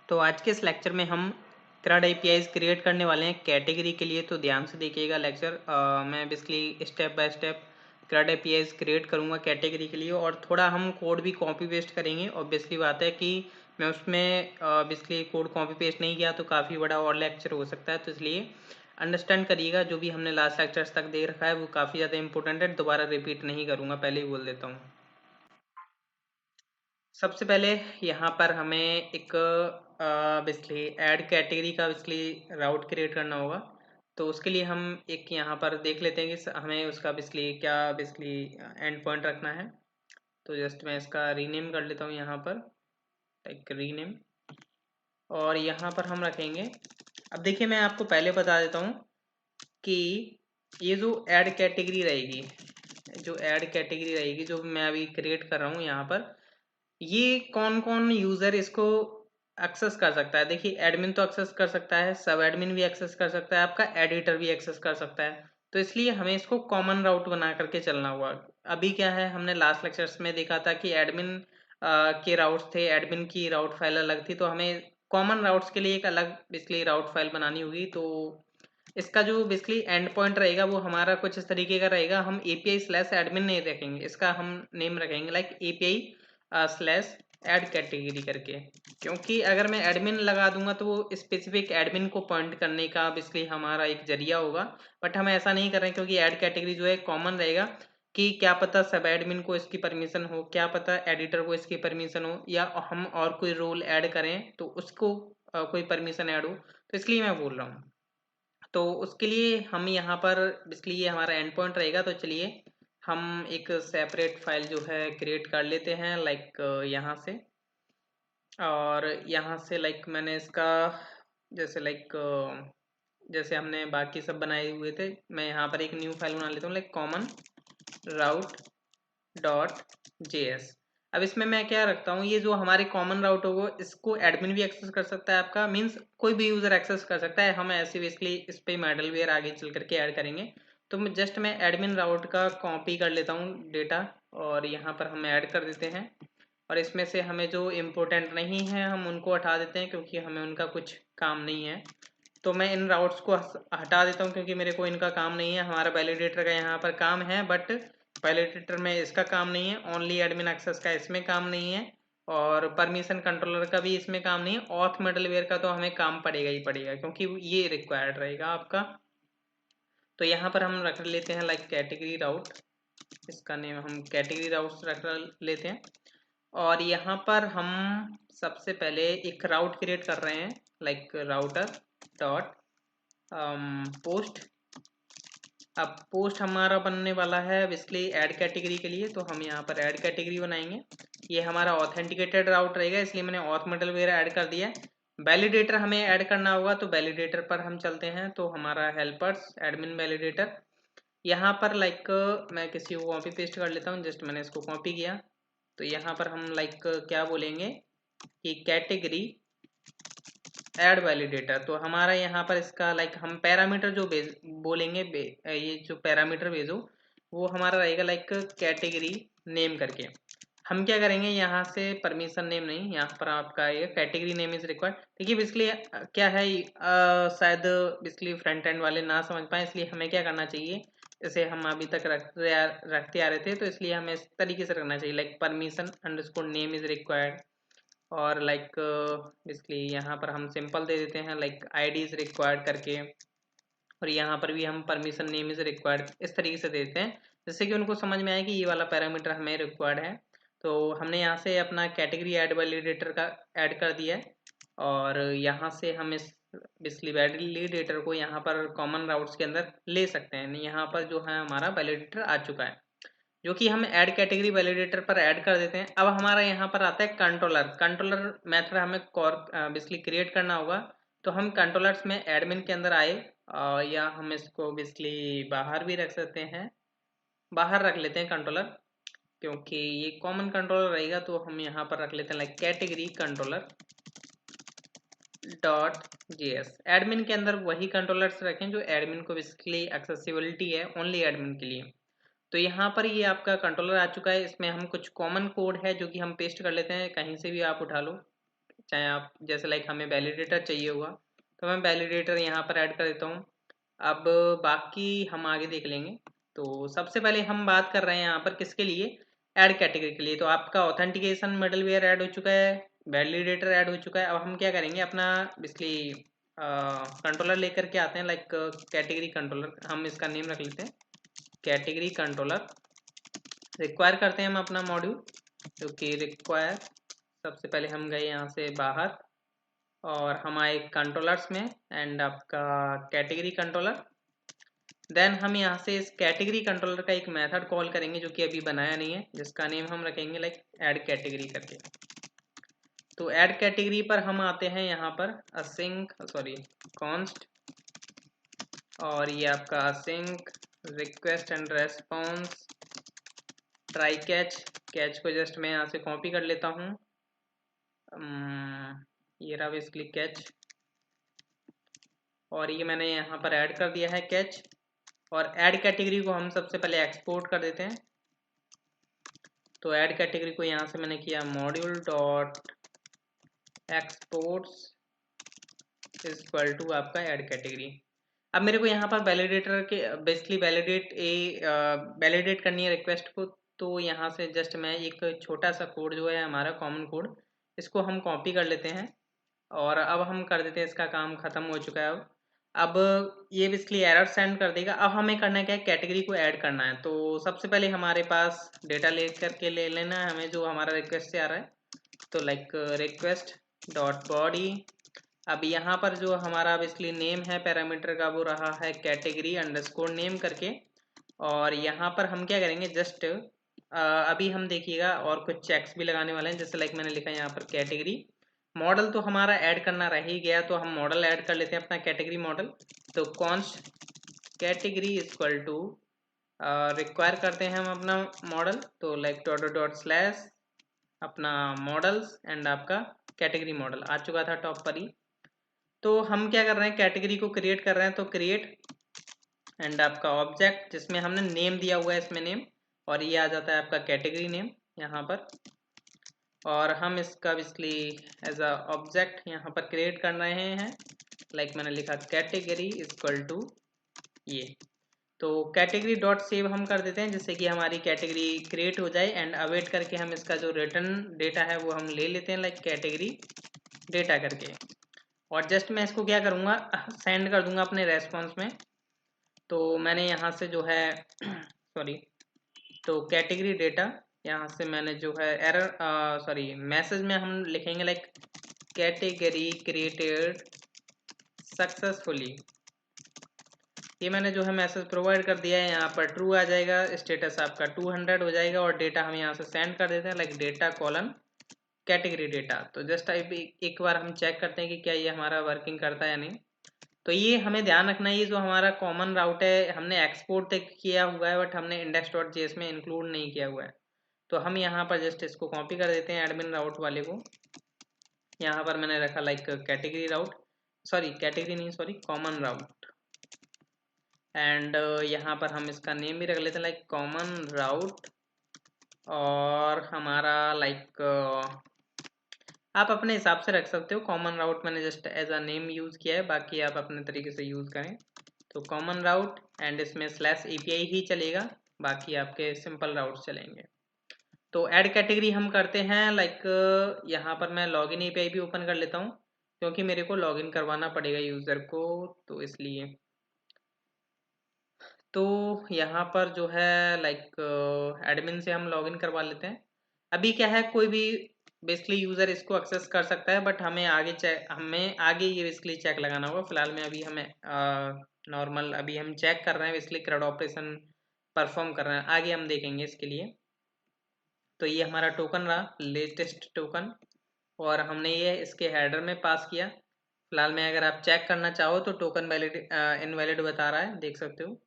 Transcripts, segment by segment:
तो आज के इस लेक्चर में हम CRUD APIs क्रिएट करने वाले हैं कैटेगरी के लिए। तो ध्यान से देखिएगा लेक्चर। मैं basically step by step CRUD APIs create करूँगा कैटेगरी के लिए, और थोड़ा हम कोड भी कॉपी पेस्ट करेंगे। ऑब्वियसली बात है कि मैं उसमें बेसिकली कोड कॉपी पेस्ट नहीं किया तो काफ़ी बड़ा और लेक्चर हो सकता है, तो इसलिए अंडरस्टैंड करिएगा। जो भी हमने लास्ट लेक्चर्स तक दे रखा है वो काफ़ी ज़्यादा इंपॉर्टेंट है, दोबारा रिपीट नहीं करूँगा, पहले ही बोल देता हूँ। सबसे पहले यहाँ पर हमें एक बेसिकली ऐड कैटेगरी का बेसिकली राउट क्रिएट करना होगा। तो उसके लिए हम एक यहाँ पर देख लेते हैं कि हमें उसका बेसिकली क्या बेसिकली एंड पॉइंट रखना है। तो जस्ट मैं इसका रीनेम कर लेता हूँ यहाँ पर, एक रीनेम, और यहाँ पर हम रखेंगे। अब देखिए मैं आपको पहले बता देता हूँ कि ये जो ऐड कैटेगरी रहेगी, जो मैं अभी क्रिएट कर रहा हूँ यहाँ पर, ये कौन कौन यूजर इसको एक्सेस कर सकता है। देखिए एडमिन तो एक्सेस कर सकता है, सब एडमिन भी एक्सेस कर सकता है, आपका एडिटर भी एक्सेस कर सकता है। तो इसलिए हमें इसको कॉमन राउट बना करके चलना होगा। अभी क्या है, हमने लास्ट लेक्चर्स में देखा था कि एडमिन के राउट्स थे, एडमिन की राउट फाइल अलग थी, तो हमें कॉमन राउट्स के लिए एक अलग बेसिकली राउट फाइल बनानी होगी। तो इसका जो बेसिकली एंड पॉइंट रहेगा वो हमारा कुछ इस तरीके का रहेगा। हम API/admin नहीं रखेंगे, इसका हम नेम रखेंगे लाइक API/add कैटेगरी करके। क्योंकि अगर मैं एडमिन लगा दूंगा तो वो स्पेसिफिक एडमिन को पॉइंट करने का बेसिकली हमारा एक जरिया होगा। बट हम ऐसा नहीं कर रहे हैं, क्योंकि ऐड कैटेगरी जो है कॉमन रहेगा कि क्या पता सब एडमिन को इसकी परमिशन हो, क्या पता एडिटर को इसकी परमिशन हो, या हम और कोई रोल ऐड करें तो उसको कोई परमिशन ऐड हो। तो इसलिए मैं बोल रहा हूँ। तो उसके लिए हम यहाँ पर बेसिकली ये हमारा एंड पॉइंट रहेगा। तो चलिए हम एक सेपरेट फाइल जो है क्रिएट कर लेते हैं लाइक यहाँ से, और यहाँ से लाइक मैंने इसका जैसे लाइक जैसे हमने बाकी सब बनाए हुए थे, मैं यहाँ पर एक न्यू फाइल बना लेता हूँ लाइक कॉमन राउट डॉट जेएस। अब इसमें मैं क्या रखता हूँ, ये जो हमारे कॉमन राउट होगा इसको एडमिन भी एक्सेस कर सकता है, आपका मीन्स कोई भी यूजर एक्सेस कर सकता है। हम ऐसे बेसिकली इस पे मिडलवेयर आगे चल करके ऐड करेंगे। तो मैं एडमिन राउट का कॉपी कर लेता हूँ डेटा, और यहाँ पर हम ऐड कर देते हैं। और इसमें से हमें जो इम्पोर्टेंट नहीं है हम उनको हटा देते हैं, क्योंकि हमें उनका कुछ काम नहीं है। तो मैं इन राउट्स को हटा देता हूँ क्योंकि मेरे को इनका काम नहीं है। हमारा वैलिडेटर का यहाँ पर काम है, बट वैलिडेटर में इसका काम नहीं है। ओनली एडमिन एक्सेस का इसमें काम नहीं है, और परमिशन कंट्रोलर का भी इसमें काम नहीं है। ऑथ मिडलवेयर का तो हमें काम पड़ेगा ही पड़ेगा, क्योंकि ये रिक्वायर्ड रहेगा आपका। तो यहाँ पर हम रख लेते हैं लाइक कैटेगरी राउट, इसका नेम हम कैटेगरी राउट रख लेते हैं। और यहाँ पर हम सबसे पहले एक राउट क्रिएट कर रहे हैं लाइक राउटर डॉट पोस्ट। अब पोस्ट हमारा बनने वाला है बेसिकली ऐड कैटेगरी के लिए, तो हम यहाँ पर ऐड कैटेगरी बनाएंगे। ये हमारा ऑथेंटिकेटेड राउट रहेगा, इसलिए मैंने ऑथ मिडलवेयर ऐड कर दिया है। वैलिडेटर हमें ऐड करना होगा, तो वैलिडेटर पर हम चलते हैं। तो हमारा हेल्पर्स एडमिन वैलिडेटर, यहाँ पर लाइक मैं किसी को कॉपी पेस्ट कर लेता हूँ, जस्ट मैंने इसको कॉपी किया। तो यहाँ पर हम लाइक क्या बोलेंगे कि कैटेगरी ऐड वैलिडेटर। तो हमारा यहाँ पर इसका लाइक हम पैरामीटर जो बोलेंगे ये जो पैरामीटर भेजो वो हमारा रहेगा लाइक कैटेगरी नेम करके। हम क्या करेंगे, यहाँ से परमिशन नेम नहीं, यहाँ पर आपका ये कैटेगरी नेम इज रिक्वायर्ड। देखिए बेसिकली क्या है, शायद बेसिकली फ्रंट एंड वाले ना समझ पाए, इसलिए हमें क्या करना चाहिए, इसे हम अभी तक रखते आ रहे थे, तो इसलिए हमें इस तरीके से रखना चाहिए like permission underscore name is required. और लाइक बेसिकली यहाँ पर हम सिंपल दे देते हैं लाइक आईडी इज रिक्वायर्ड करके, और यहाँ पर भी हम परमिशन नेम इज रिक्वायर्ड इस तरीके से देते हैं, जिससे कि उनको समझ में आए कि ये वाला पैरामीटर हमें रिक्वायर्ड है। तो हमने यहाँ से अपना कैटेगरी ऐड वैलिडेटर का ऐड कर दिया है, और यहाँ से हम इस बेसिकली वैलिडेटर को यहाँ पर कॉमन राउट्स के अंदर ले सकते हैं। यहाँ पर जो है हमारा वैलिडेटर आ चुका है, जो कि हम ऐड कैटेगरी वैलिडेटर पर ऐड कर देते हैं। अब हमारा यहाँ पर आता है कंट्रोलर मेथड हमें बेसिकली क्रिएट करना होगा। तो हम कंट्रोलर्स में एडमिन के अंदर आए, या हम इसको बेसिकली बाहर भी रख सकते हैं, बाहर रख लेते हैं कंट्रोलर, क्योंकि ये कॉमन कंट्रोलर रहेगा। तो हम यहाँ पर रख लेते हैं like category controller dot JS. Admin के अंदर वही कंट्रोलर्स रखें जो एडमिन को बेसिकली एक्सेसिबिलिटी है ओनली एडमिन के लिए। तो यहाँ पर ये आपका कंट्रोलर आ चुका है, इसमें हम कुछ कॉमन कोड है जो कि हम पेस्ट कर लेते हैं, कहीं से भी आप उठा लो। चाहे आप जैसे लाइक हमें वैलिडेटर चाहिए होगा तो मैं वैलिडेटर यहाँ पर ऐड कर देता हूँ। अब बाकी हम आगे देख लेंगे। तो सबसे पहले हम बात कर रहे हैं यहाँ पर किसके लिए, ऐड कैटेगरी के लिए। तो आपका ऑथेंटिकेशन मिडलवेयर ऐड हो चुका है, वैलिडेटर ऐड हो चुका है। अब हम क्या करेंगे, अपना बेसिकली कंट्रोलर लेकर के आते हैं, लाइक कैटेगरी कंट्रोलर। हम इसका नेम रख लेते हैं कैटेगरी कंट्रोलर। रिक्वायर करते हैं हम अपना मॉड्यूल, जो कि रिक्वायर, सबसे पहले हम गए यहाँ से बाहर और हम आए कंट्रोलर्स में एंड आपका कैटेगरी कंट्रोलर। देन हम यहाँ से इस कैटेगरी कंट्रोलर का एक मेथड कॉल करेंगे जो कि अभी बनाया नहीं है, जिसका नेम हम रखेंगे लाइक ऐड कैटेगरी करके। तो ऐड कैटेगरी पर हम आते हैं यहाँ पर कॉन्स्ट, और ये आपका async request and response try catch को जस्ट मैं यहाँ से कॉपी कर लेता हूँ। ये रहा बेसिकली कैच, और ये मैंने यहाँ पर ऐड कर दिया है कैच। और ऐड कैटेगरी को हम सबसे पहले एक्सपोर्ट कर देते हैं। तो ऐड कैटेगरी को यहाँ से मैंने किया module dot exports is equal to आपका ऐड कैटेगरी। अब मेरे को यहाँ पर वैलिडेटर के बेसिकली वैलिडेट करनी है रिक्वेस्ट को। तो यहाँ से जस्ट मैं एक छोटा सा कोड जो है हमारा कॉमन कोड, इसको हम कॉपी कर लेते हैं और अब हम कर देते हैं, इसका काम ख़त्म हो चुका है। अब ये बेसिकली एरर सेंड कर देगा। अब हमें करना क्या है, कैटेगरी को ऐड करना है। तो सबसे पहले हमारे पास डेटा ले करके ले लेना है हमें, जो हमारा रिक्वेस्ट से आ रहा है। तो लाइक रिक्वेस्ट डॉट बॉडी। अब यहाँ पर जो हमारा बेसिकली नेम है पैरामीटर का, वो रहा है कैटेगरी अंडरस्कोर नेम करके। और यहाँ पर हम क्या करेंगे, जस्ट अभी हम देखिएगा और कुछ चेक्स भी लगाने वाले हैं। जैसे लाइक मैंने लिखा है यहाँ पर कैटेगरी मॉडल, तो हमारा ऐड करना रह ही गया, तो हम मॉडल ऐड कर लेते हैं अपना कैटेगरी मॉडल। तो const category equal to require करते हैं हम अपना मॉडल। तो लाइक डॉट स्लैश अपना मॉडल्स एंड आपका कैटेगरी मॉडल आ चुका था टॉप पर ही। तो हम क्या कर रहे हैं, कैटेगरी को क्रिएट कर रहे हैं। तो क्रिएट एंड आपका ऑब्जेक्ट जिसमें हमने नेम दिया हुआ है, इसमें नेम, और ये आ जाता है आपका कैटेगरी नेम यहाँ पर। और हम इसका बेसिकली एज अ ऑब्जेक्ट यहाँ पर क्रिएट कर रहे हैं। लाइक मैंने लिखा कैटेगरी इक्वल टू ये। तो कैटेगरी डॉट सेव हम कर देते हैं, जिससे कि हमारी कैटेगरी क्रिएट हो जाए। एंड अवेट करके हम इसका जो रिटर्न डेटा है वो हम ले लेते हैं, लाइक कैटेगरी डेटा करके। और जस्ट मैं इसको क्या करूँगा, सेंड कर दूंगा अपने रेस्पॉन्स में। तो मैंने यहाँ से जो है सॉरी, तो कैटेगरी डेटा यहाँ से मैंने जो है मैसेज में हम लिखेंगे लाइक कैटेगरी क्रिएटेड सक्सेसफुली। ये मैंने जो है मैसेज प्रोवाइड कर दिया है, यहाँ पर ट्रू आ जाएगा, स्टेटस आपका 200 हो जाएगा। और डेटा हम यहाँ से सेंड कर देते हैं like data colon category data. तो जस्ट एक बार हम चेक करते हैं कि क्या ये हमारा वर्किंग करता है या नहीं। तो ये हमें ध्यान रखना है, ये जो हमारा कॉमन राउट है हमने एक्सपोर्ट तक किया हुआ है, बट हमने index.js में इंक्लूड नहीं किया हुआ है। तो हम यहाँ पर जस्ट इसको कॉपी कर देते हैं एडमिन राउट वाले को। यहाँ पर मैंने रखा लाइक कैटेगरी राउट, कैटेगरी नहीं, कॉमन राउट। एंड यहाँ पर हम इसका नेम भी रख लेते हैं लाइक कॉमन राउट। और हमारा लाइक आप अपने हिसाब से रख सकते हो, कॉमन राउट मैंने just as a name use किया है, बाकी आप अपने तरीके से यूज़ करें। तो कॉमन राउट एंड इसमें स्लैश API ही चलेगा, बाकी आपके सिंपल राउट्स चलेंगे। तो ऐड कैटेगरी हम करते हैं लाइक यहाँ पर मैं लॉगिन API भी ओपन कर लेता हूँ, क्योंकि मेरे को लॉगिन करवाना पड़ेगा यूज़र को, तो इसलिए। तो यहाँ पर जो है लाइक एडमिन से हम लॉगिन करवा लेते हैं। अभी क्या है, कोई भी बेसिकली यूज़र इसको एक्सेस कर सकता है, बट हमें आगे ये बेसिकली चेक लगाना होगा। फिलहाल में अभी हमें नॉर्मल अभी हम चेक कर रहे हैं, बेसिकली CRUD ऑपरेशन परफॉर्म कर रहे हैं, आगे हम देखेंगे इसके लिए। तो ये हमारा टोकन रहा, लेटेस्ट टोकन, और हमने ये इसके हेडर में पास किया। फिलहाल में अगर आप चेक करना चाहो तो टोकन इनवैलिड बता रहा है, देख सकते हो।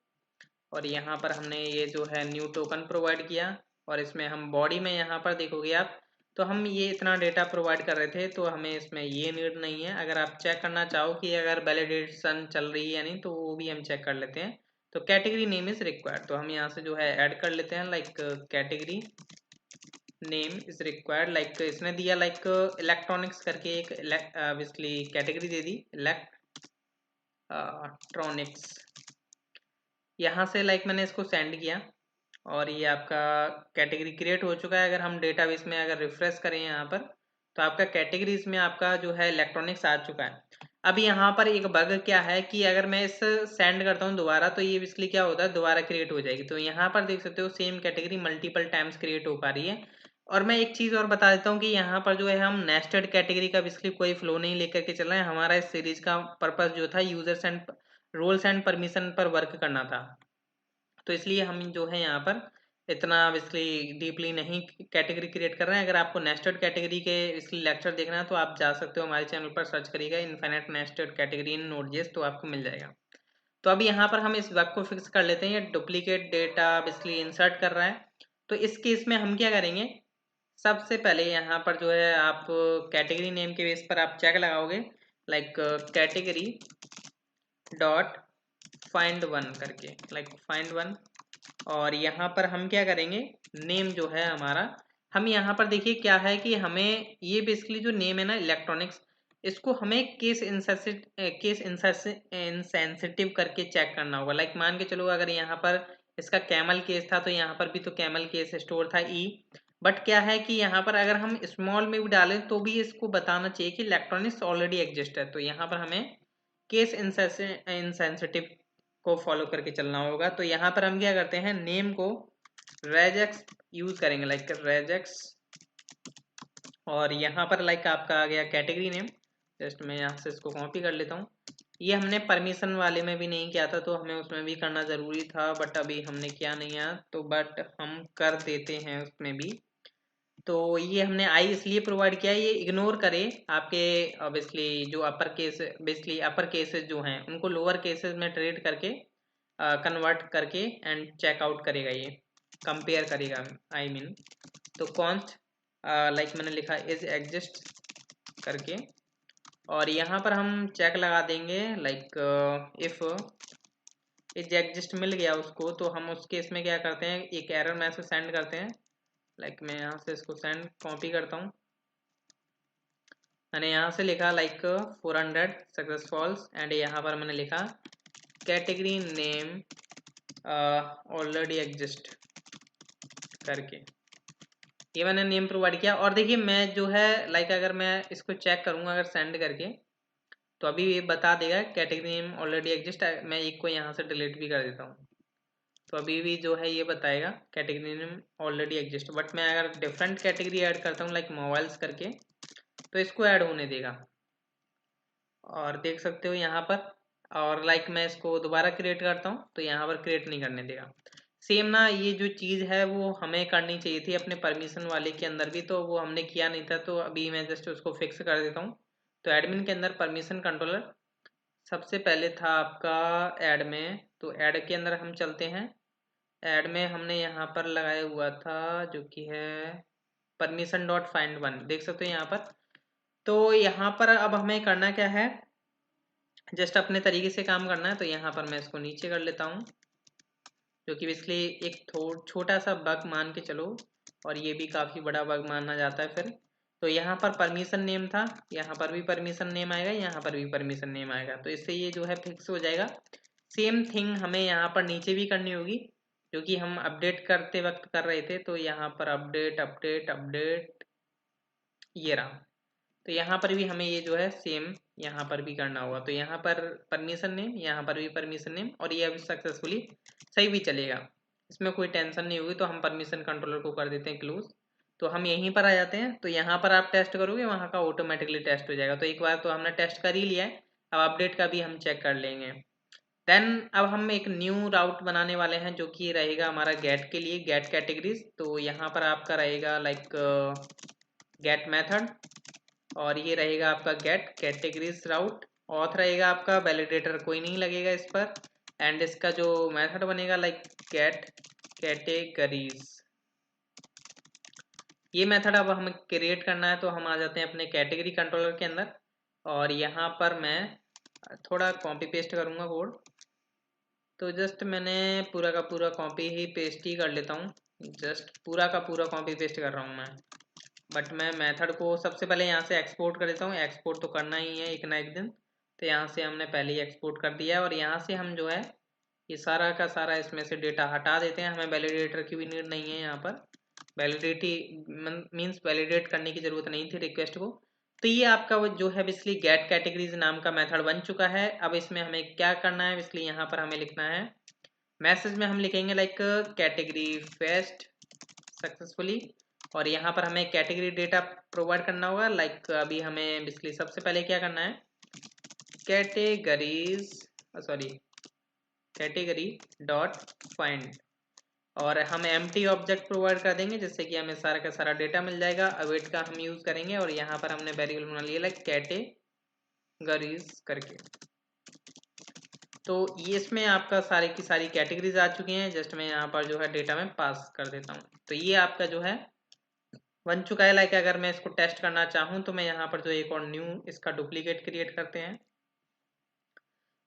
और यहाँ पर हमने ये जो है न्यू टोकन प्रोवाइड किया, और इसमें हम बॉडी में यहाँ पर देखोगे आप, तो हम ये इतना डेटा प्रोवाइड कर रहे थे, तो हमें इसमें ये नीड नहीं है। अगर आप चेक करना चाहो कि अगर वैलिडेशन चल रही है या नहीं, तो वो भी हम चेक कर लेते हैं। तो कैटेगरी नेम इज़ रिक्वायर्ड, तो हम यहाँ से जो है ऐड कर लेते हैं like category name is required, like इसने दिया लाइक इलेक्ट्रॉनिक्स करके एक बेसिकली कैटेगरी दे दी, इलेक्ट्रॉनिक्स। यहाँ से लाइक मैंने इसको सेंड किया और ये आपका कैटेगरी क्रिएट हो चुका है। अगर हम डेटाबेस में अगर रिफ्रेश करें यहाँ पर, तो आपका कैटेगरीज में आपका जो है इलेक्ट्रॉनिक्स आ चुका है। अब यहाँ पर एक बग क्या है कि अगर मैं इस सेंड करता हूँ दोबारा, तो ये बेसिकली क्या होता है, दोबारा क्रिएट हो जाएगी। तो यहाँ पर देख सकते हो same category multiple times create हो पा रही है। और मैं एक चीज़ और बता देता हूँ कि यहाँ पर जो है हम नेस्टेड कैटेगरी का बेसिकली कोई फ्लो नहीं लेकर के चल रहे हैं। हमारा इस सीरीज का पर्पस जो था users and roles and permission पर वर्क करना था, तो इसलिए हम जो है यहाँ पर इतना बेसिकली डीपली नहीं कैटेगरी क्रिएट कर रहे हैं। अगर आपको नेस्टेड कैटेगरी के इसलिए लेक्चर देखना है तो आप जा सकते हो हमारे चैनल पर, सर्च करिएगा इनफाइनाइट नेस्टेड कैटेगरी इन नोड.js, तो आपको मिल जाएगा। तो अभी यहाँ पर हम इस बग को फिक्स कर लेते हैं। ये डुप्लीकेट डेटा बेसिकली इंसर्ट कर रहा है। तो इस केस में हम क्या करेंगे, सबसे पहले यहाँ पर जो है आप कैटेगरी नेम के बेस पर आप चेक लगाओगे, like category dot find one करके, लाइक फाइंड वन। और यहाँ पर हम क्या करेंगे, नेम जो है हमारा, हम यहाँ पर देखिए क्या है कि हमें ये बेसिकली जो नेम है ना इलेक्ट्रॉनिक्स, इसको हमें केस इनसेंसिटिव करके चेक करना होगा। लाइक मान के चलो अगर यहाँ पर इसका कैमल केस था, तो यहाँ पर भी तो कैमल केस स्टोर था ई। बट क्या है कि यहाँ पर अगर हम स्मॉल में भी डालें तो भी इसको बताना चाहिए कि इलेक्ट्रॉनिक्स ऑलरेडी एग्जिस्ट है। तो यहाँ पर हमें केस इनसेंसिटिव को फॉलो करके चलना होगा। तो यहाँ पर हम क्या करते हैं, नेम को रेजेक्स यूज करेंगे, लाइक रेजेक्स। और यहाँ पर लाइक आपका आ गया कैटेगरी नेम। जस्ट मैं यहाँ से इसको कॉपी कर लेता हूँ। ये हमने परमिशन वाले में भी नहीं किया था, तो हमें उसमें भी करना ज़रूरी था, बट अभी हमने किया नहीं है, तो बट हम कर देते हैं उसमें भी। तो ये हमने आई इसलिए प्रोवाइड किया है, ये इग्नोर करे आपके ऑब्वियसली जो upper case, basically upper cases जो हैं उनको लोअर केसेस में ट्रीट करके कन्वर्ट करके एंड चेकआउट करेगा, ये कंपेयर करेगा आई मीन। तो कॉन्स्ट लाइक मैंने लिखा इज एग्जिस्ट करके, और यहाँ पर हम चेक लगा देंगे लाइक इफ इज एग्जिस्ट मिल गया उसको, तो हम उस केस में क्या करते हैं, एक एरर मैसेज सेंड करते हैं। लाइक मैं यहाँ से इसको सेंड कॉपी करता हूँ। मैंने यहाँ से लिखा लाइक 400 सक्सेस फॉल्स, एंड यहाँ पर मैंने लिखा कैटेगरी नेम ऑलरेडी एग्जिस्ट करके, ये मैंने नेम प्रोवाइड किया। और देखिए मैं जो है लाइक अगर मैं इसको चेक करूँगा अगर सेंड करके, तो अभी ये बता देगा कैटेगरी नेम ऑलरेडी एग्जिस्ट। मैं एक को यहाँ से डिलीट भी कर देता हूँ, तो अभी भी जो है ये बताएगा category name already exist. But मैं अगर डिफरेंट कैटेगरी ऐड करता हूँ लाइक मोबाइल्स करके, तो इसको ऐड होने देगा, और देख सकते हो यहाँ पर। और लाइक मैं इसको दोबारा क्रिएट करता हूँ, तो यहाँ पर क्रिएट नहीं करने देगा। सेम ना ये जो चीज़ है वो हमें करनी चाहिए थी अपने परमिशन वाले के अंदर भी, तो वो हमने किया नहीं था। तो अभी मैं जस्ट उसको फिक्स कर देता हूँ। तो एडमिन के अंदर परमिशन कंट्रोलर सबसे पहले था आपका ऐड में, तो ऐड के अंदर हम चलते हैं। ऐड में हमने यहाँ पर लगाया हुआ था जो कि है परमिशन डॉट फाइंड वन, देख सकते हो यहाँ पर। तो यहाँ पर अब हमें करना क्या है, जस्ट अपने तरीके से काम करना है। तो यहाँ पर मैं इसको नीचे कर लेता हूँ, जो कि बेसिकली एक छोटा सा बग मान के चलो, और ये भी काफ़ी बड़ा बग माना जाता है फिर। तो यहाँ पर परमिशन नेम था, यहाँ पर भी परमिशन नेम आएगा, यहाँ पर भी परमिशन नेम आएगा, तो इससे ये जो है फिक्स हो जाएगा। सेम थिंग हमें यहाँ पर नीचे भी करनी होगी, जो कि हम अपडेट करते वक्त कर रहे थे। तो यहाँ पर अपडेट अपडेट अपडेट, ये रहा। तो यहाँ पर भी हमें ये जो है सेम यहाँ पर भी करना होगा। तो यहाँ पर परमिशन नेम, यहाँ पर भी परमिशन नेम, और ये अभी सक्सेसफुली सही भी चलेगा, इसमें कोई टेंशन नहीं होगी। तो हम परमिशन कंट्रोलर को कर देते हैं क्लोज। तो हम यहीं पर आ जाते हैं। तो यहाँ पर आप टेस्ट करोगे, वहाँ का ऑटोमेटिकली टेस्ट हो जाएगा। तो एक बार तो हमने टेस्ट कर ही लिया है, अब अपडेट का भी हम चेक कर लेंगे। देन अब हम एक न्यू राउट बनाने वाले हैं, जो कि रहेगा हमारा गेट के लिए, गेट कैटेगरीज। तो यहाँ पर आपका रहेगा लाइक गेट मेथड, और ये रहेगा आपका गेट कैटेगरीज राउट। ऑथ रहेगा आपका, वैलिडेटर कोई नहीं लगेगा इस पर। एंड इसका जो मेथड बनेगा लाइक गेट कैटेगरीज, ये मेथड अब हमें क्रिएट करना है। तो हम आ जाते हैं अपने कैटेगरी कंट्रोलर के अंदर, और यहाँ पर मैं थोड़ा कॉपी पेस्ट करूँगा कोड। तो जस्ट मैंने पूरा का पूरा कॉपी ही पेस्ट ही कर लेता हूँ। जस्ट पूरा का पूरा कॉपी पेस्ट कर रहा हूँ मैं, बट मैं मेथड को सबसे पहले यहाँ से एक्सपोर्ट कर देता हूँ। एक्सपोर्ट तो करना ही है एक ना एक दिन, तो यहाँ से हमने पहले ही एक्सपोर्ट कर दिया है। और यहाँ से हम जो है ये सारा का सारा इसमें से डेटा हटा देते हैं। हमें वैलिडेटर की भी नीड नहीं है यहाँ पर, वैलिडिटी मीन्स वैलिडेट करने की ज़रूरत नहीं थी रिक्वेस्ट को। तो ये आपका वो जो है बिस्ली गेट कैटेगरीज नाम का मेथड बन चुका है। अब इसमें हमें क्या करना है, बिस्ली यहाँ पर हमें लिखना है मैसेज में हम लिखेंगे लाइक कैटेगरी फेस्ट सक्सेसफुली, और यहाँ पर हमें कैटेगरी डेटा प्रोवाइड करना होगा। लाइक अभी हमें बिस्ली सबसे पहले क्या करना है, कैटेगरीज कैटेगरी डॉट फाइंड, और हम एम्प्टी ऑब्जेक्ट प्रोवाइड कर देंगे जिससे कि हमें सारा का सारा डेटा मिल जाएगा। अवेट का हम यूज़ करेंगे और यहाँ पर हमने वेरिएबल बना लिया लाइक कैटेगरीज करके। तो ये इसमें आपका सारी की सारी कैटेगरीज आ चुकी हैं। जस्ट मैं यहाँ पर जो है डेटा में पास कर देता हूँ। तो ये आपका जो है बन चुका है। लाइक अगर मैं इसको टेस्ट करना चाहूँ तो मैं यहाँ पर जो एक और न्यू इसका डुप्लीकेट क्रिएट करते हैं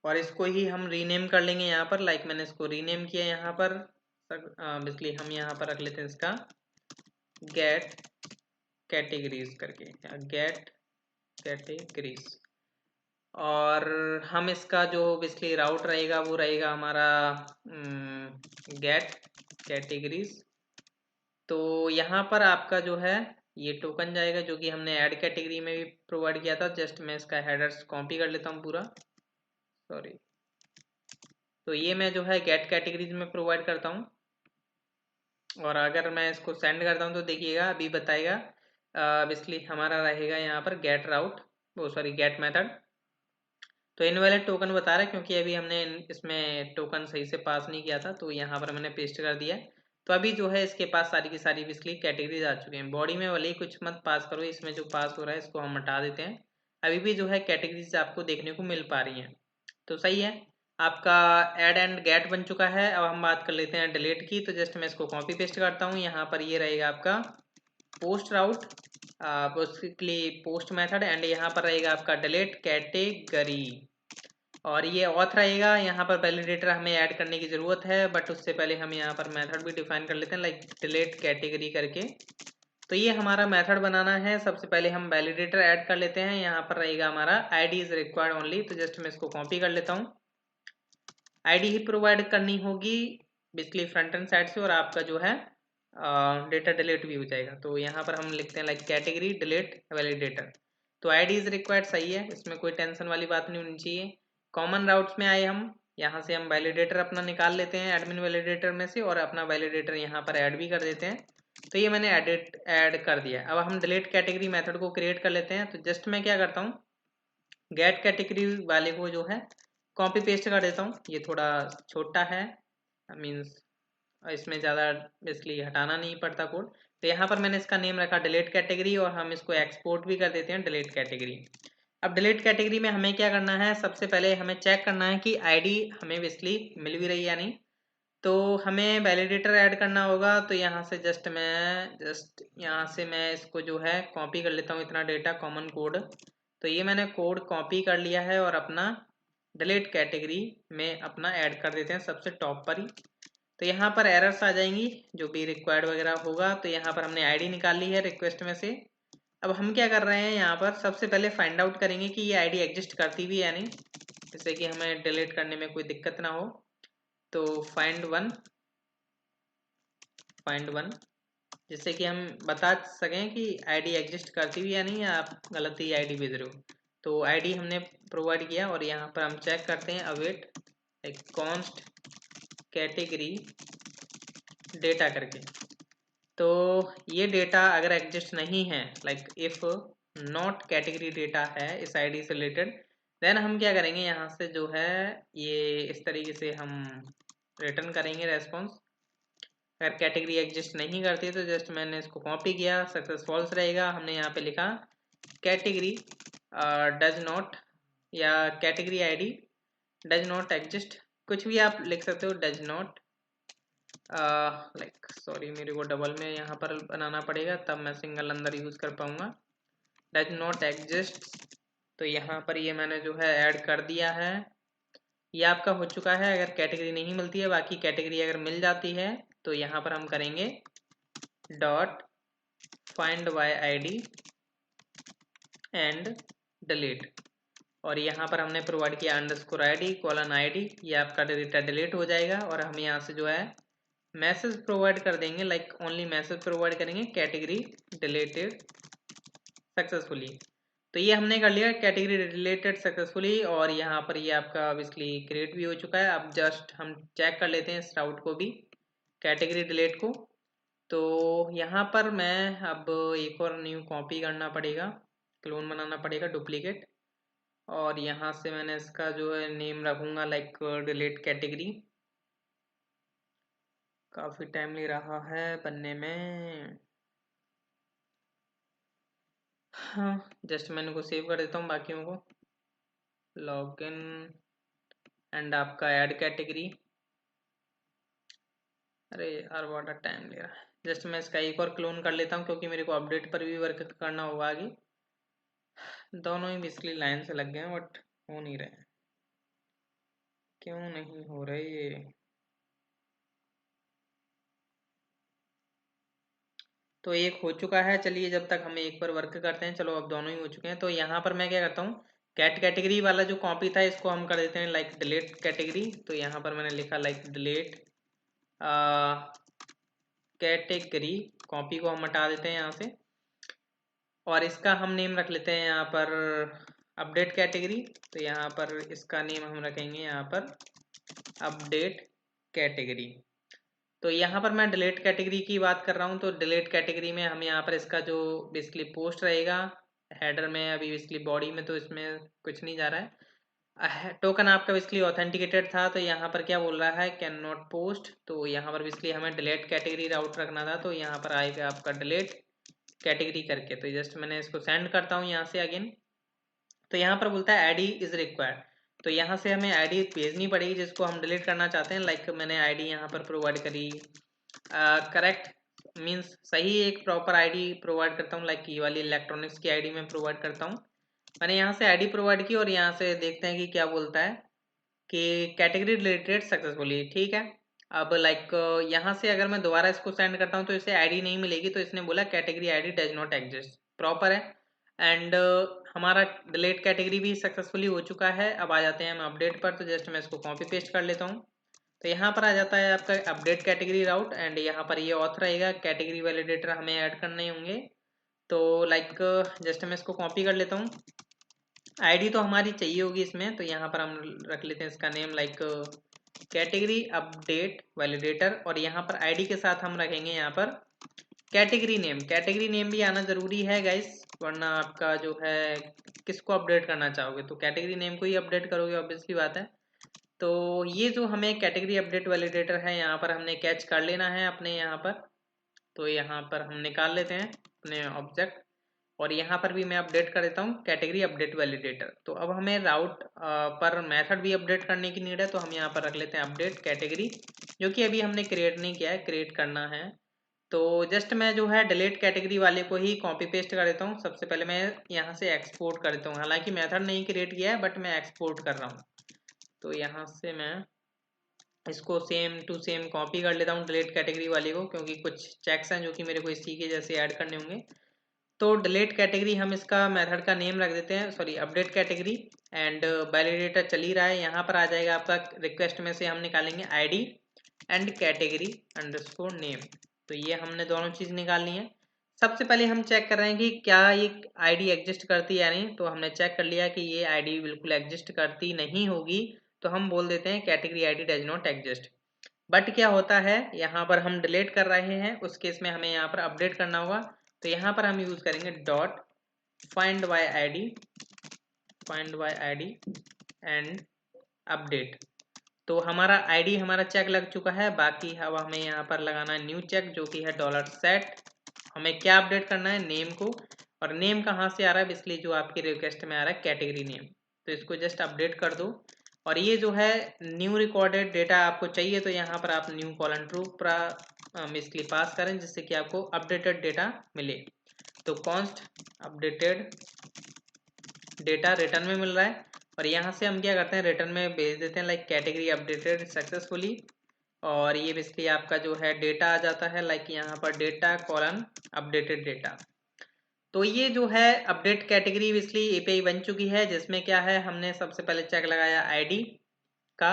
और इसको ही हम रीनेम कर लेंगे यहाँ पर। लाइक मैंने इसको रीनेम किया यहाँ पर, बेसिकली हम यहाँ पर रख लेते हैं इसका गेट कैटेगरीज करके, गेट कैटेगरीज। और हम इसका जो बेसिकली राउट रहेगा वो रहेगा हमारा गेट कैटेगरीज। तो यहाँ पर आपका जो है ये टोकन जाएगा जो कि हमने ऐड कैटेगरी में भी प्रोवाइड किया था। जस्ट मैं इसका हेडर्स कॉपी कर लेता हूँ पूरा, सॉरी। तो ये मैं जो है गेट कैटेगरीज में प्रोवाइड करता हूँ और अगर मैं इसको सेंड करता हूँ तो देखिएगा अभी बताएगा बेसिकली हमारा रहेगा यहाँ पर गेट राउट, वो सॉरी गेट मेथड। तो इनवैलिड टोकन बता रहा है क्योंकि अभी हमने इसमें टोकन सही से पास नहीं किया था, तो यहाँ पर मैंने पेस्ट कर दिया। तो अभी जो है इसके पास सारी की सारी बेसिकली कैटेगरीज आ चुकी हैं। बॉडी में भले ही कुछ मत पास करो, इसमें जो पास हो रहा है इसको हम हटा देते हैं। अभी भी जो है कैटेगरीज आपको देखने को मिल पा रही हैं, तो सही है। आपका ऐड एंड गेट बन चुका है। अब हम बात कर लेते हैं डिलीट की। तो जस्ट मैं इसको कॉपी पेस्ट करता हूँ। यहाँ पर ये रहेगा आपका post route, basically post method, and यहाँ पर रहेगा आपका डिलीट कैटेगरी और ये ऑथ रहेगा। यहाँ पर वैलिडेटर हमें ऐड करने की ज़रूरत है, बट उससे पहले हम यहाँ पर मेथड भी डिफाइन कर लेते हैं लाइक डिलीट कैटेगरी करके। तो ये हमारा मेथड बनाना है। सबसे पहले हम वैलिडेटर ऐड कर लेते हैं। यहाँ पर रहेगा हमारा आईडी इज रिक्वायर्ड ओनली, तो जस्ट मैं इसको कॉपी कर लेता हूँ। आईडी ही प्रोवाइड करनी होगी बेसिकली फ्रंट एंड साइड से, और आपका जो है डेटा डिलीट भी हो जाएगा। तो यहाँ पर हम लिखते हैं लाइक कैटेगरी डिलीट वैलिडेटर। तो आईडी इज रिक्वायर्ड सही है, इसमें कोई टेंशन वाली बात नहीं होनी चाहिए। कॉमन राउट्स में आए हम, यहाँ से हम वैलिडेटर अपना निकाल लेते हैं एडमिन वैलिडेटर में से और अपना वैलिडेटर यहाँ पर ऐड भी कर देते हैं। तो ये मैंने ऐड कर दिया। अब हम डिलीट कैटेगरी मेथड को क्रिएट कर लेते हैं। तो जस्ट मैं क्या करता हूँ, गेट कैटेगरी वाले को जो है कॉपी पेस्ट कर देता हूँ। ये थोड़ा छोटा है, मीन्स इसमें ज़्यादा बेसिकली हटाना नहीं पड़ता कोड। तो यहाँ पर मैंने इसका नेम रखा डिलीट कैटेगरी और हम इसको एक्सपोर्ट भी कर देते हैं डिलीट कैटेगरी। अब डिलीट कैटेगरी में हमें क्या करना है, सबसे पहले हमें चेक करना है कि आईडी हमें बेसिकली मिल भी रही है या नहीं। तो हमें वैलिडेटर ऐड करना होगा। तो यहाँ से यहाँ से मैं इसको जो है कॉपी कर लेता हूँ इतना डेटा कॉमन कोड। तो ये मैंने कोड कॉपी कर लिया है और अपना डिलीट कैटेगरी में अपना ऐड कर देते हैं सबसे टॉप पर ही। तो यहाँ पर एरर्स आ जाएंगी जो भी रिक्वायर्ड वगैरह होगा। तो यहाँ पर हमने आईडी निकाल ली है रिक्वेस्ट में से। अब हम क्या कर रहे हैं, यहाँ पर सबसे पहले फाइंड आउट करेंगे कि ये आईडी एग्जिस्ट करती भी है या नहीं, जिससे कि हमें डिलीट करने में कोई दिक्कत ना हो। तो फाइंड वन जिससे कि हम बता सकें कि आईडी एग्जिस्ट करती भी या नहीं, या आप गलत ही आईडी भेज रहे हो। तो आईडी हमने प्रोवाइड किया और यहाँ पर हम चेक करते हैं अवेट एक कॉन्स्ट कैटेगरी डेटा करके। तो ये डेटा अगर एग्जिस्ट नहीं है, like if not category data है इस आईडी से रिलेटेड, देन हम क्या करेंगे, यहाँ से जो है ये इस तरीके से हम रिटर्न करेंगे रेस्पॉन्स। अगर कैटेगरी एग्जिस्ट नहीं करती तो जस्ट मैंने इसको कॉपी किया, सक्सेस फॉल्स रहेगा। हमने यहाँ पे लिखा कैटेगरी डज नॉट या category ID does not exist, कुछ भी आप लिख सकते हो। डज नॉट लाइक सॉरी मेरे को डबल में यहाँ पर बनाना पड़ेगा, तब मैं सिंगल अंदर यूज़ कर पाऊँगा। डज नॉट एग्जिस्ट, तो यहाँ पर ये मैंने जो है ऐड कर दिया है। ये आपका हो चुका है अगर कैटेगरी नहीं मिलती है। बाकी कैटेगरी अगर मिल जाती है तो यहाँ पर हम करेंगे dot find by ID and delete, और यहाँ पर हमने प्रोवाइड किया अंडरस्कोर आईडी कॉलन आईडी, ये आपका डेटा डिलीट हो जाएगा। और हम यहाँ से जो है मैसेज प्रोवाइड कर देंगे, लाइक ओनली मैसेज प्रोवाइड करेंगे कैटेगरी डिलीटेड सक्सेसफुली। तो ये हमने कर लिया कैटेगरी रिलेटेड सक्सेसफुली, और यहाँ पर ये आपका ऑब्वियसली क्रिएट भी हो चुका है। अब जस्ट हम चेक कर लेते हैं इस राउट को भी, कैटेगरी डिलीट को। तो यहाँ पर मैं अब एक और न्यू कॉपी करना पड़ेगा, क्लोन बनाना पड़ेगा डुप्लीकेट, और यहाँ से मैंने इसका जो है नेम रखूँगा लाइक डिलीट कैटेगरी। काफ़ी टाइम ले रहा है बनने में। हाँ, जस्ट मैं इनको सेव कर देता हूँ बाकियों को, लॉगिन एंड आपका ऐड कैटेगरी। अरे यार व्हाट अ टाइम ले रहा है। जस्ट मैं इसका एक और क्लोन कर लेता हूँ क्योंकि मेरे को अपडेट पर भी वर्क करना होगा आगे। दोनों ही बेसिकली लाइन से लग गए हैं बट हो नहीं रहे हैं, क्यों नहीं हो रहे ये। तो एक हो चुका है, चलिए जब तक हम एक पर वर्क करते हैं। चलो अब दोनों ही हो चुके हैं। तो यहाँ पर मैं क्या करता हूँ, कैटेगरी वाला जो कॉपी था इसको हम कर देते हैं लाइक डिलीट कैटेगरी। तो यहाँ पर मैंने लिखा लाइक डिलीट कैटेगरी, कॉपी को हम हटा देते हैं यहाँ से, और इसका हम नेम रख लेते हैं यहाँ पर अपडेट कैटेगरी। तो यहाँ पर इसका नेम हम रखेंगे यहाँ पर अपडेट कैटेगरी। तो यहाँ पर मैं डिलीट कैटेगरी की बात कर रहा हूँ। तो डिलीट कैटेगरी में हम यहाँ पर इसका जो बेसिकली पोस्ट रहेगा हेडर में, अभी बेसिकली बॉडी में तो इसमें कुछ नहीं जा रहा है। टोकन आपका बेसिकली ऑथेंटिकेटेड था, तो यहाँ पर क्या बोल रहा है, कैन नॉट पोस्ट। तो यहाँ पर बेसिकली हमें डिलीट कैटेगरी राउट रखना था, तो यहाँ पर आएगा आपका डिलीट कैटेगरी करके। तो जस्ट मैंने इसको सेंड करता हूँ यहाँ से अगेन। तो यहाँ पर बोलता है आईडी इज रिक्वायर्ड, तो यहाँ से हमें आईडी भेजनी पड़ेगी जिसको हम डिलीट करना चाहते हैं। लाइक मैंने आईडी यहाँ पर प्रोवाइड करी, करेक्ट मीन्स सही एक प्रॉपर आईडी प्रोवाइड करता हूँ, लाइक ये वाली इलेक्ट्रॉनिक्स की आईडी में प्रोवाइड करता हूँ। मैंने यहाँ से आईडी प्रोवाइड की और यहाँ से देखते हैं कि क्या बोलता है कि कैटेगरी रिलेटेड सक्सेसफुली। ठीक है, अब लाइक यहाँ से अगर मैं दोबारा इसको सेंड करता हूँ तो इसे आईडी नहीं मिलेगी, तो इसने बोला category ID does not exist, proper है। एंड हमारा डिलीट कैटेगरी भी सक्सेसफुली हो चुका है। अब आ जाते हैं हम अपडेट पर, तो जस्ट मैं इसको कॉपी पेस्ट कर लेता हूँ। तो यहाँ पर आ जाता है आपका अपडेट कैटेगरी राउट, एंड यहाँ पर ये ऑथ रहेगा, कैटेगरी वैलिडेटर हमें ऐड करने होंगे। तो लाइक जस्ट मैं इसको कॉपी कर लेता हूँ। आईडी तो हमारी चाहिए होगी इसमें, तो यहाँ पर हम रख लेते हैं इसका name like category update validator, और यहाँ पर आईडी के साथ हम रखेंगे यहाँ पर कैटेगरी नेम। कैटेगरी नेम भी आना जरूरी है गाइस, वरना आपका जो है किसको अपडेट करना चाहोगे तो कैटेगरी नेम को ही अपडेट करोगे, ऑब्वियसली बात है। तो ये जो हमें कैटेगरी अपडेट वैलिडेटर है यहाँ पर हमने कैच कर लेना है अपने यहाँ पर। तो यहाँ पर हम निकाल लेते हैं अपने ऑब्जेक्ट, और यहाँ पर भी मैं अपडेट कर देता हूँ कैटेगरी अपडेट वैलिडेटर। तो अब हमें राउट पर मेथड भी अपडेट करने की नीड है, तो हम यहाँ पर रख लेते हैं अपडेट कैटेगरी, जो कि अभी हमने क्रिएट नहीं किया है, क्रिएट करना है। तो जस्ट मैं जो है डिलीट कैटेगरी वाले को ही कॉपी पेस्ट कर देता हूँ। सबसे पहले मैं यहाँ से एक्सपोर्ट कर देता हूँ, हालांकि मेथड नहीं क्रिएट किया है बट मैं एक्सपोर्ट कर रहा हूँ। तो यहाँ से मैं इसको सेम टू सेम कॉपी कर लेता हूँ डिलीट कैटेगरी वाले को, क्योंकि कुछ चेक्स हैं जो कि मेरे को इसी के जैसे ऐड करने होंगे। तो डिलीट कैटेगरी हम इसका मेथड का नेम रख देते हैं, sorry update category, and validator चल ही रहा है। यहाँ पर आ जाएगा आपका रिक्वेस्ट में से हम निकालेंगे ID and category underscore name. तो ये हमने दोनों चीज़ निकालनी है। सबसे पहले हम चेक कर रहे हैं कि क्या ये आईडी एग्जिस्ट करती है या नहीं। तो हमने चेक कर लिया कि ये आईडी बिल्कुल एग्जिस्ट करती नहीं होगी, तो हम बोल देते हैं category ID does not exist. But क्या होता है, यहाँ पर हम डिलीट कर रहे हैं, उस केस में हमें यहाँ पर अपडेट करना होगा। तो यहाँ पर हम यूज करेंगे dot find by ID and update. तो हमारा आईडी हमारा चेक लग चुका है, बाकी अब हमें यहाँ पर लगाना है न्यू चेक, जो कि है $set। हमें क्या अपडेट करना है, नेम को, और नेम कहाँ से आ रहा है, बेसिकली जो आपकी रिक्वेस्ट में आ रहा है कैटेगरी नेम। तो इसको जस्ट अपडेट कर दो, और ये जो है न्यू रिकॉर्डेड डेटा आपको चाहिए, तो यहाँ पर आप न्यू कॉलन ट्रू बेसिकली पास करें, जिससे कि आपको अपडेटेड डेटा मिले। तो कॉन्स्ट अपडेटेड डेटा रिटर्न में मिल रहा है, और यहाँ से हम क्या करते हैं रिटर्न में भेज देते हैं लाइक कैटेगरी अपडेटेड सक्सेसफुली। और ये बेसिकली आपका जो है डेटा आ जाता है, लाइक यहाँ पर डेटा कॉलन अपडेटेड डेटा। तो ये जो है अपडेट कैटेगरी बेसिकली एपीआई बन चुकी है, जिसमें क्या है हमने सबसे पहले चेक लगाया आईडी का।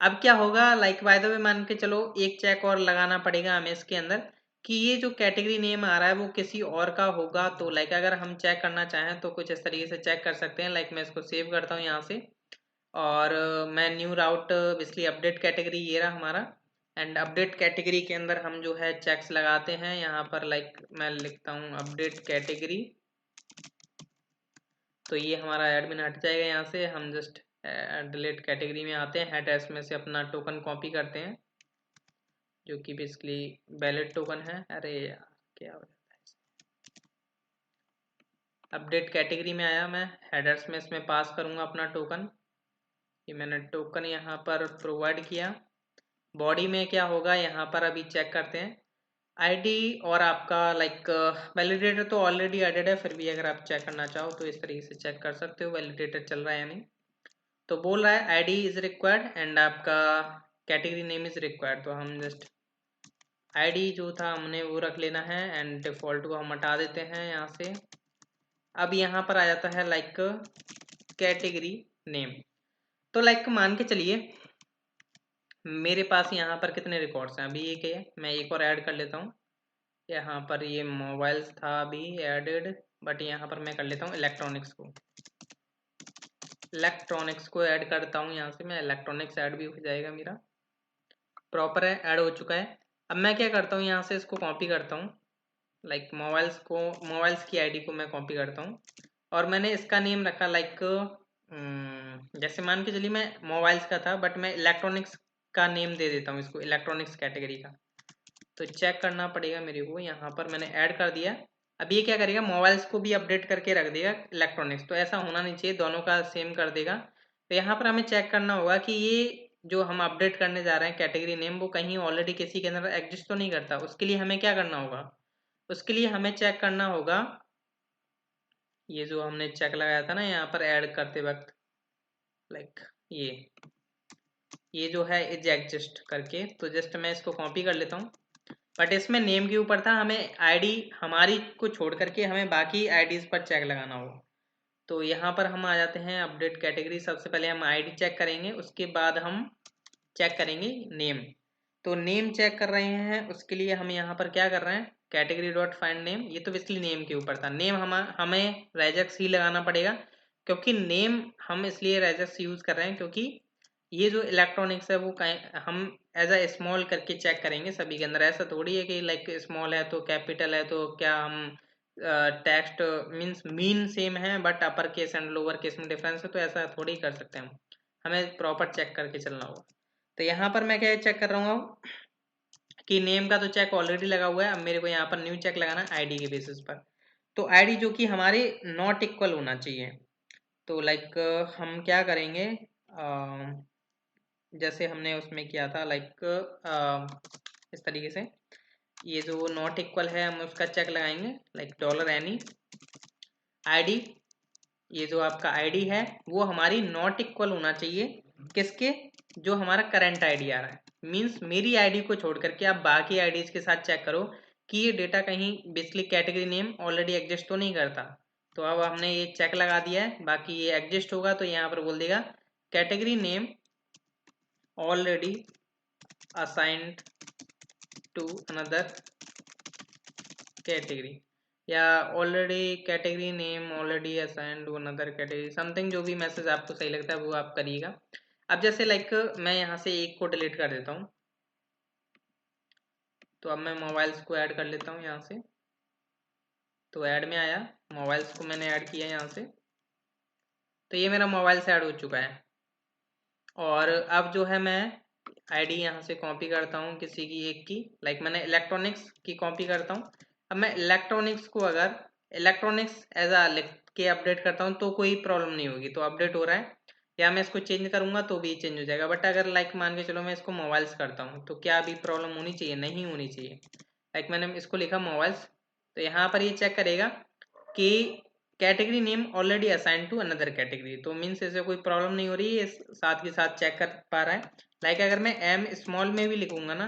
अब क्या होगा, लाइक बाय द वे मान के चलो एक चेक और लगाना पड़ेगा हमें इसके अंदर कि ये जो कैटेगरी नेम आ रहा है वो किसी और का होगा। तो लाइक अगर हम चेक करना चाहें तो कुछ इस तरीके से चेक कर सकते हैं। लाइक मैं इसको सेव करता हूँ यहाँ से, और मैं न्यू राउट बेसिकली अपडेट कैटेगरी ये रहा हमारा। एंड अपडेट कैटेगरी के अंदर हम जो है चेक्स लगाते हैं यहाँ पर, लाइक मैं लिखता हूँ अपडेट कैटेगरी। तो ये हमारा एडमिन हट जाएगा यहाँ से, हम जस्ट डिलीट कैटेगरी में आते हैं, हेडर्स में से अपना टोकन कॉपी करते हैं जो कि बेसिकली वैलिड टोकन है। अरे यार क्या हो जाता है, अपडेट कैटेगरी में आया, मैं हेडर्स में इसमें पास करूँगा अपना टोकन। ये मैंने टोकन यहाँ पर प्रोवाइड किया। बॉडी में क्या होगा यहाँ पर अभी चेक करते हैं आईडी, और आपका लाइक वैलिडेटर तो ऑलरेडी एडेड है, फिर भी अगर आप चेक करना चाहो तो इस तरीके से चेक कर सकते हो वैलिडेटर चल रहा है या नहीं। तो बोल रहा है आईडी इज रिक्वायर्ड एंड आपका कैटेगरी नेम इज रिक्वायर्ड। तो हम जस्ट आईडी जो था हमने वो रख लेना है एंड डिफॉल्ट को हम हटा देते हैं यहाँ से। अब यहाँ पर आ जाता है लाइक कैटेगरी नेम। तो लाइक मान के चलिए मेरे पास यहाँ पर कितने रिकॉर्ड्स हैं, अभी एक है, मैं एक और ऐड कर लेता हूँ। यहाँ पर ये मोबाइल्स था अभी एडेड, बट यहाँ पर मैं कर लेता हूँ इलेक्ट्रॉनिक्स को ऐड करता हूँ यहाँ से। मैं इलेक्ट्रॉनिक्स ऐड भी हो जाएगा मेरा, प्रॉपर है, ऐड हो चुका है। अब मैं क्या करता हूँ यहाँ से इसको कॉपी करता हूँ, लाइक मोबाइल्स की आईडी को मैं कॉपी करता हूँ, और मैंने इसका नेम रखा लाइक जैसे मान के चलिए मैं मोबाइल्स का था बट मैं इलेक्ट्रॉनिक्स का नेम दे देता हूँ इसको, इलेक्ट्रॉनिक्स कैटेगरी का। तो चेक करना पड़ेगा मेरे को, यहाँ पर मैंने ऐड कर दिया। अब ये क्या करेगा, मोबाइल्स को भी अपडेट करके रख देगा इलेक्ट्रॉनिक्स, तो ऐसा होना नहीं चाहिए, दोनों का सेम कर देगा। तो यहाँ पर हमें चेक करना होगा कि ये जो हम अपडेट करने जा रहे हैं कैटेगरी नेम वो कहीं ऑलरेडी किसी के अंदर एग्जिस्ट तो नहीं करता। उसके लिए हमें क्या करना होगा, उसके लिए हमें चेक करना होगा ये जो हमने चेक लगाया था ना यहाँ पर ऐड करते वक्त, लाइक ये जो है इज एग्जिस्ट करके। तो जस्ट मैं इसको कॉपी कर लेता हूँ, बट इसमें नेम के ऊपर था, हमें आईडी हमारी को छोड़ करके हमें बाकी आईडीज पर चेक लगाना होगा। तो यहाँ पर हम आ जाते हैं अपडेट कैटेगरी। सबसे पहले हम आईडी चेक करेंगे, उसके बाद हम चेक करेंगे नेम। तो नेम चेक कर रहे हैं, उसके लिए हम यहाँ पर क्या कर रहे हैं, कैटेगरी डॉट फाइंड नेम। ये तो बेसिकली नेम के ऊपर था, नेम हमें रेजेक्स ही लगाना पड़ेगा, क्योंकि नेम हम इसलिए रेजेक्स यूज कर रहे हैं क्योंकि ये जो इलेक्ट्रॉनिक्स है वो हम एज अ स्मॉल करके चेक करेंगे सभी के अंदर। ऐसा थोड़ी है कि लाइक स्मॉल है तो कैपिटल है तो क्या हम टेक्स्ट मीन्स मीन सेम है but upper case and lower case में डिफरेंस है, तो ऐसा थोड़ी कर सकते हैं हम, हमें प्रॉपर चेक करके चलना होगा। तो यहाँ पर मैं क्या चेक कर रहा हूँ कि नेम का तो चेक ऑलरेडी लगा हुआ है, अब मेरे को यहाँ पर न्यू चेक लगाना है आईडी के बेसिस पर। तो आईडी जो कि हमारे नॉट इक्वल होना चाहिए। तो लाइक हम क्या करेंगे, जैसे हमने उसमें किया था लाइक इस तरीके से, ये जो नॉट इक्वल है हम उसका चेक लगाएंगे लाइक $any आईडी। ये जो आपका आईडी है वो हमारी नॉट इक्वल होना चाहिए किसके, जो हमारा करंट आईडी आ रहा है। मीन्स मेरी आईडी को छोड़ करके आप बाकी आईडीज के साथ चेक करो कि ये डेटा कहीं basically category name already exist तो नहीं करता। तो अब हमने ये चेक लगा दिया है, बाकी ये एग्जिस्ट होगा तो यहाँ पर बोल देगा category name already assigned to another category, या already category name already assigned to another category, something जो भी मैसेज आपको सही लगता है वो आप करिएगा। अब जैसे लाइक मैं यहाँ से एक को डिलीट कर देता हूँ, तो अब मैं मोबाइल्स को ऐड कर लेता हूँ यहाँ से। तो ऐड में आया, मोबाइल्स को मैंने ऐड किया यहाँ से, तो ये मेरा मोबाइल से ऐड हो चुका है। और अब जो है मैं आईडी यहाँ से कॉपी करता हूँ किसी की एक की, लाइक मैंने इलेक्ट्रॉनिक्स की कॉपी करता हूँ। अब मैं इलेक्ट्रॉनिक्स को अगर इलेक्ट्रॉनिक्स एज अ लिख के अपडेट करता हूँ तो कोई प्रॉब्लम नहीं होगी, तो अपडेट हो रहा है। या मैं इसको चेंज करूंगा तो भी चेंज हो जाएगा, बट अगर लाइक मान के चलो मैं इसको मोबाइल्स करता हूँ तो क्या अभी प्रॉब्लम होनी चाहिए, नहीं होनी चाहिए। लाइक मैंने इसको लिखा मोबाइल्स, तो यहाँ पर ये चेक करेगा कि category name already assign to another category, तो मीन्स ऐसे कोई प्रॉब्लम नहीं हो रही है, साथ के साथ चेक कर पा रहा है। लाइक अगर मैं एम स्मॉल में भी लिखूंगा ना,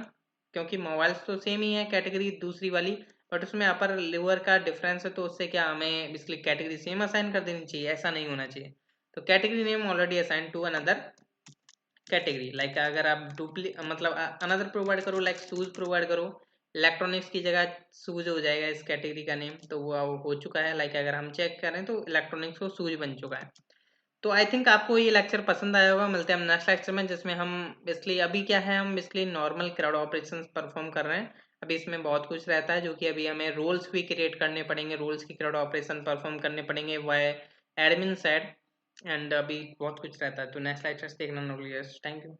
क्योंकि मोबाइल्स तो सेम ही है कैटेगरी दूसरी वाली, बट उसमें अपर लोअर का डिफरेंस है, तो उससे क्या हमें बेसिकली कैटेगरी सेम असाइन कर देनी चाहिए, ऐसा नहीं होना चाहिए। तो category name already assign to another category. Like अगर आप मतलब अनदर प्रोवाइड करो, लाइक शूज प्रोवाइड करो, इलेक्ट्रॉनिक्स की जगह शूज हो जाएगा इस कैटेगरी का नेम, तो वो हो चुका है। लाइक अगर हम चेक करें तो इलेक्ट्रॉनिक्स को शूज बन चुका है। तो आई थिंक आपको ये लेक्चर पसंद आया होगा। मिलते हैं हम नेक्स्ट लेक्चर में, जिसमें हम बेसिकली अभी क्या है, हम basically normal crowd operations perform कर रहे हैं। अभी इसमें बहुत कुछ रहता है, जो कि अभी हमें रोल्स भी क्रिएट करने पड़ेंगे, रोल्स की क्राउड ऑपरेशन परफॉर्म करने पड़ेंगे वाई एडमिन साइड, एंड अभी बहुत कुछ रहता है। तो नेक्स्ट लेक्चर देखना, नोट। Thank you.